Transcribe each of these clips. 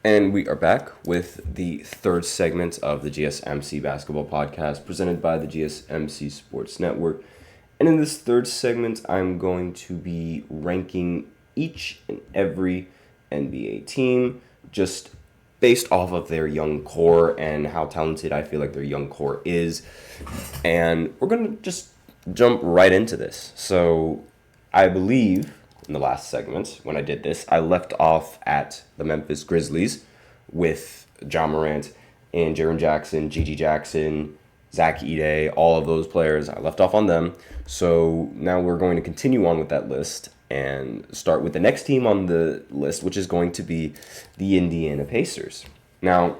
And we are back with the third segment of the GSMC Basketball Podcast presented by the GSMC Sports Network. And in this third segment, I'm going to be ranking each and every NBA team just based off of their young core and how talented I feel like their young core is. And we're going to just jump right into this. So I believe in the last segment, when I did this, I left off at the Memphis Grizzlies with Ja Morant and Jaren Jackson, Gigi Jackson, Zach Edey, all of those players. I left off on them. So now we're going to continue on with that list and start with the next team on the list, which is going to be the Indiana Pacers. Now,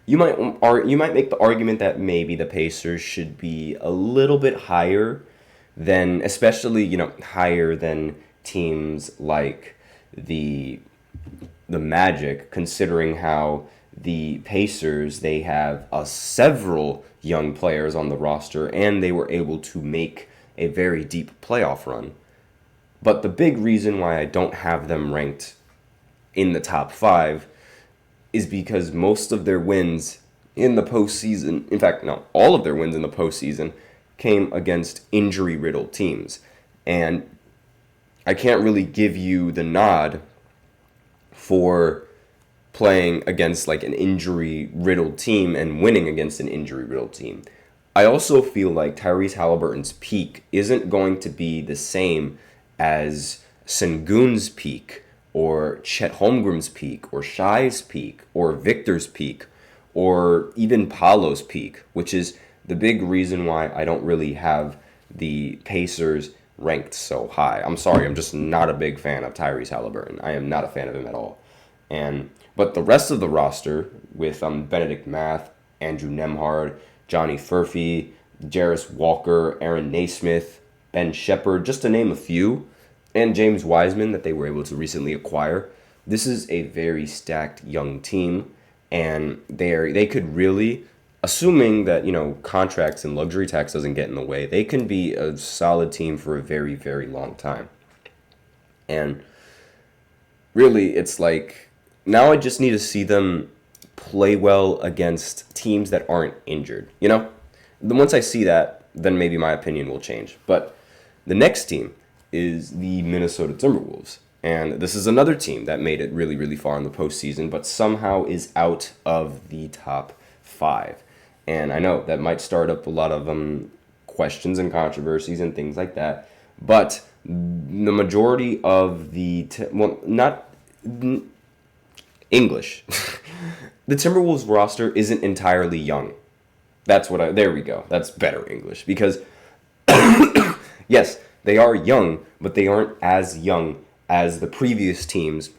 you might make the argument that maybe the Pacers should be a little bit higher than, especially, higher than teams like the Magic, considering how the Pacers, they have several young players on the roster, and they were able to make a very deep playoff run. But the big reason why I don't have them ranked in the top 5 is because most of their wins in the postseason, in fact, no, all of their wins in the postseason came against injury-riddled teams. And I can't really give you the nod for playing against like an injury-riddled team and winning against an injury-riddled team. I also feel like Tyrese Halliburton's peak isn't going to be the same as Sengun's peak or Chet Holmgren's peak or Shai's peak or Victor's peak or even Paolo's peak, which is the big reason why I don't really have the Pacers ranked so high. I'm sorry, I'm just not a big fan of Tyrese Halliburton. I am not a fan of him at all. But the rest of the roster with Benedict Math, Andrew Nembhard, Johnny Furphy, Jarris Walker, Aaron Naismith, Ben Shepherd, just to name a few, and James Wiseman that they were able to recently acquire. This is a very stacked young team, and they could really, assuming that, contracts and luxury tax doesn't get in the way, they can be a solid team for a very, very long time. And really, it's like, now I just need to see them play well against teams that aren't injured, Then once I see that, then maybe my opinion will change. But the next team is the Minnesota Timberwolves. And this is another team that made it really, really far in the postseason, but somehow is out of the top 5. And I know that might start up a lot of questions and controversies and things like that. But the majority of English. The Timberwolves roster isn't entirely young. There we go. That's better English. Because, yes, they are young, but they aren't as young as the previous teams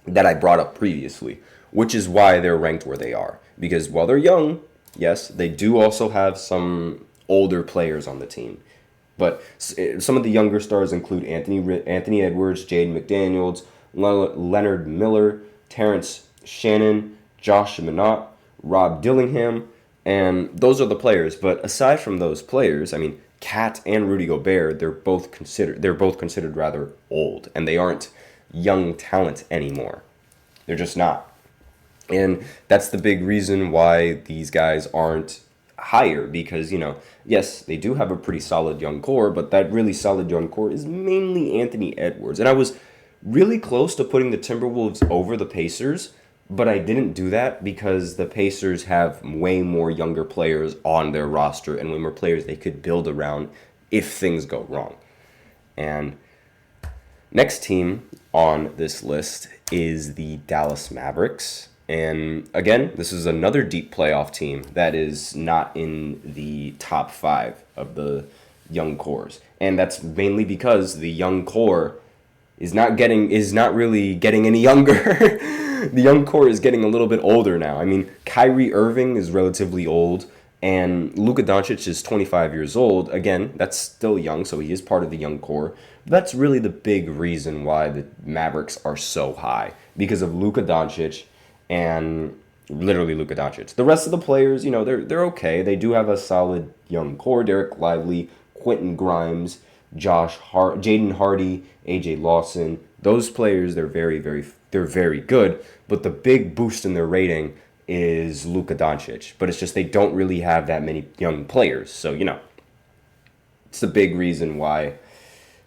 that I brought up previously, which is why they're ranked where they are. Because while they're young, yes, they do also have some older players on the team. But some of the younger stars include Anthony Edwards, Jaden McDaniels, Leonard Miller, Terrence Shannon, Josh Minott, Rob Dillingham, and those are the players. But aside from those players, Kat and Rudy Gobert, they're both considered rather old, and they aren't young talent anymore. They're just not. And that's the big reason why these guys aren't higher, because, yes, they do have a pretty solid young core, but that really solid young core is mainly Anthony Edwards. And I was really close to putting the Timberwolves over the Pacers, but I didn't do that because the Pacers have way more younger players on their roster and way more players they could build around if things go wrong. And next team on this list is the Dallas Mavericks. And again, this is another deep playoff team that is not in the top 5 of the young cores. And that's mainly because the young core is not really getting any younger. The young core is getting a little bit older now. Kyrie Irving is relatively old, and Luka Doncic is 25 years old. Again, that's still young, so he is part of the young core. But that's really the big reason why the Mavericks are so high, because of Luka Doncic and literally Luka Doncic. The rest of the players, they're okay. They do have a solid young core. Derek Lively, Quentin Grimes, Jaden Hardy, AJ Lawson. Those players, they're they're very good, but the big boost in their rating is Luka Doncic. But it's just they don't really have that many young players. So, it's the big reason why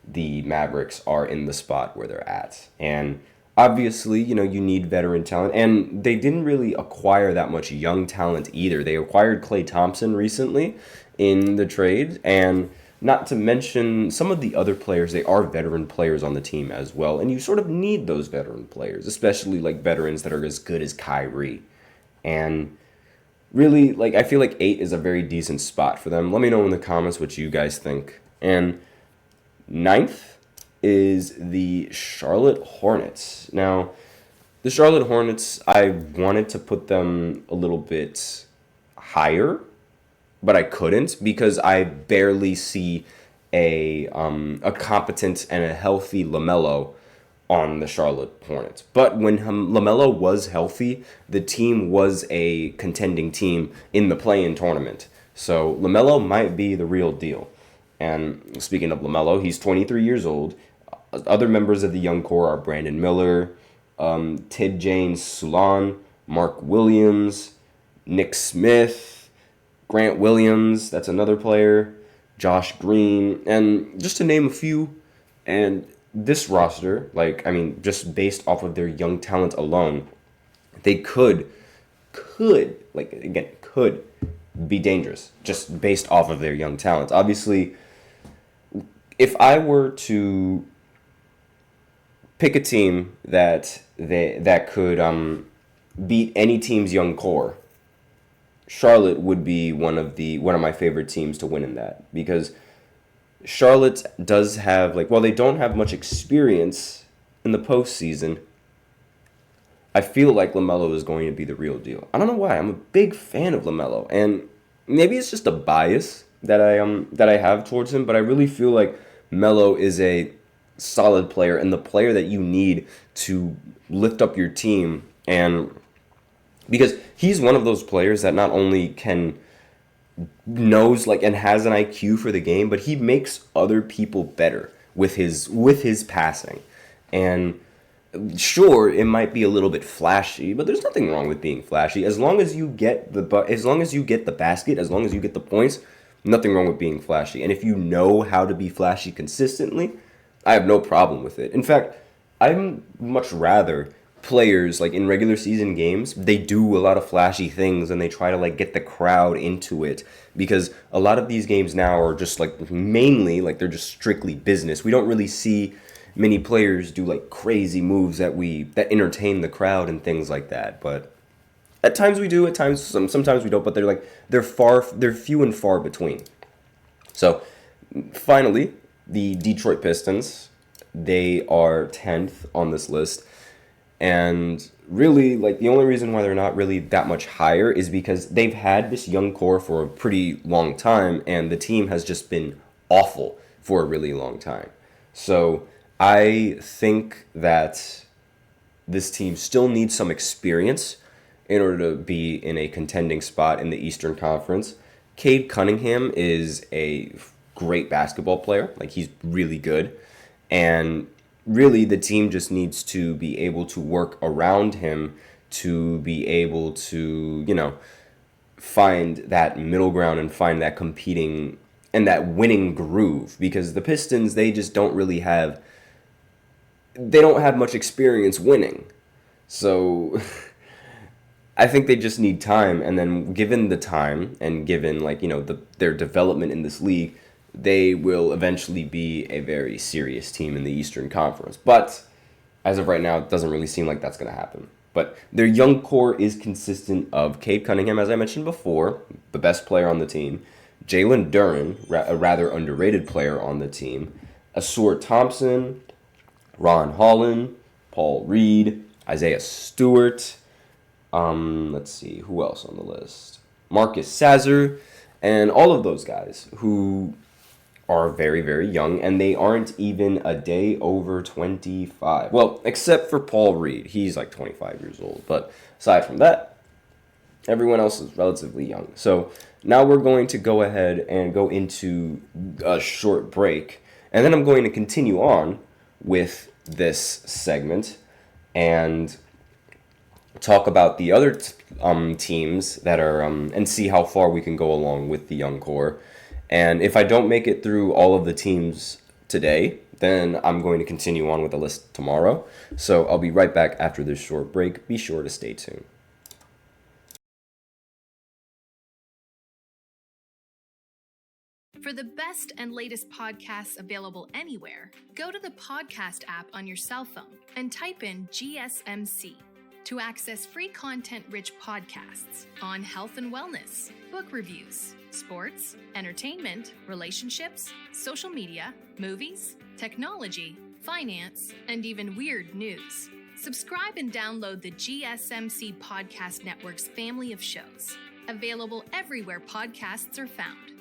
the Mavericks are in the spot where they're at. And obviously, you need veteran talent. And they didn't really acquire that much young talent either. They acquired Klay Thompson recently in the trade. And not to mention some of the other players, they are veteran players on the team as well. And you sort of need those veteran players, especially like veterans that are as good as Kyrie. And really, I feel like 8 is a very decent spot for them. Let me know in the comments what you guys think. And ninth is the Charlotte Hornets. Now, the Charlotte Hornets, I wanted to put them a little bit higher, but I couldn't because I barely see a competent and a healthy LaMelo on the Charlotte Hornets. But when LaMelo was healthy, the team was a contending team in the play-in tournament. So LaMelo might be the real deal. And speaking of LaMelo, he's 23 years old. Other members of the young core are Brandon Miller, Tid James Sulan, Mark Williams, Nick Smith, Grant Williams, that's another player, Josh Green, and just to name a few. And this roster, just based off of their young talent alone, they could be dangerous just based off of their young talent. Obviously, if I were to pick a team that could beat any team's young core, Charlotte would be one of my favorite teams to win in that, because Charlotte does have while they don't have much experience in the postseason, I feel like LaMelo is going to be the real deal. I don't know why. I'm a big fan of LaMelo, and maybe it's just a bias that I have towards him, but I really feel like Melo is a solid player and the player that you need to lift up your team, and because he's one of those players that not only knows and has an IQ for the game, but he makes other people better with his passing. And sure, it might be a little bit flashy, but there's nothing wrong with being flashy as long as you get the basket, as long as you get the points. Nothing wrong with being flashy. And if you know how to be flashy consistently, I have no problem with it. In fact, I'm much rather players in regular season games, they do a lot of flashy things and they try to get the crowd into it, because a lot of these games now are just mainly they're just strictly business. We don't really see many players do crazy moves that entertain the crowd and things like that. But at times we do, at times sometimes we don't, but they're few and far between. So finally, the Detroit Pistons, they are 10th on this list. And really, the only reason why they're not really that much higher is because they've had this young core for a pretty long time, and the team has just been awful for a really long time. So I think that this team still needs some experience in order to be in a contending spot in the Eastern Conference. Cade Cunningham is a great basketball player. He's really good. And really, the team just needs to be able to work around him to be able to, find that middle ground and find that competing and that winning groove. Because the Pistons, they just don't have much experience winning. So I think they just need time. And then given the time and given, their development in this league, they will eventually be a very serious team in the Eastern Conference. But as of right now, it doesn't really seem like that's going to happen. But their young core is consistent of Cade Cunningham, as I mentioned before, the best player on the team, Jalen Duren, a rather underrated player on the team, Asur Thompson, Ron Holland, Paul Reed, Isaiah Stewart, let's see, who else on the list? Marcus Sazzer, and all of those guys who are very, very young, and they aren't even a day over 25. Well, except for Paul Reed. He's 25 years old. But aside from that, everyone else is relatively young. So now we're going to go ahead and go into a short break, and then I'm going to continue on with this segment. and talk about the other teams that are and see how far we can go along with the young core. And if I don't make it through all of the teams today, then I'm going to continue on with the list tomorrow. So I'll be right back after this short break. Be sure to stay tuned. For the best and latest podcasts available anywhere, go to the podcast app on your cell phone and type in GSMC to access free content-rich podcasts on health and wellness, book reviews, sports, entertainment, relationships, social media, movies, technology, finance, and even weird news. Subscribe and download the GSMC Podcast Network's family of shows, available everywhere podcasts are found.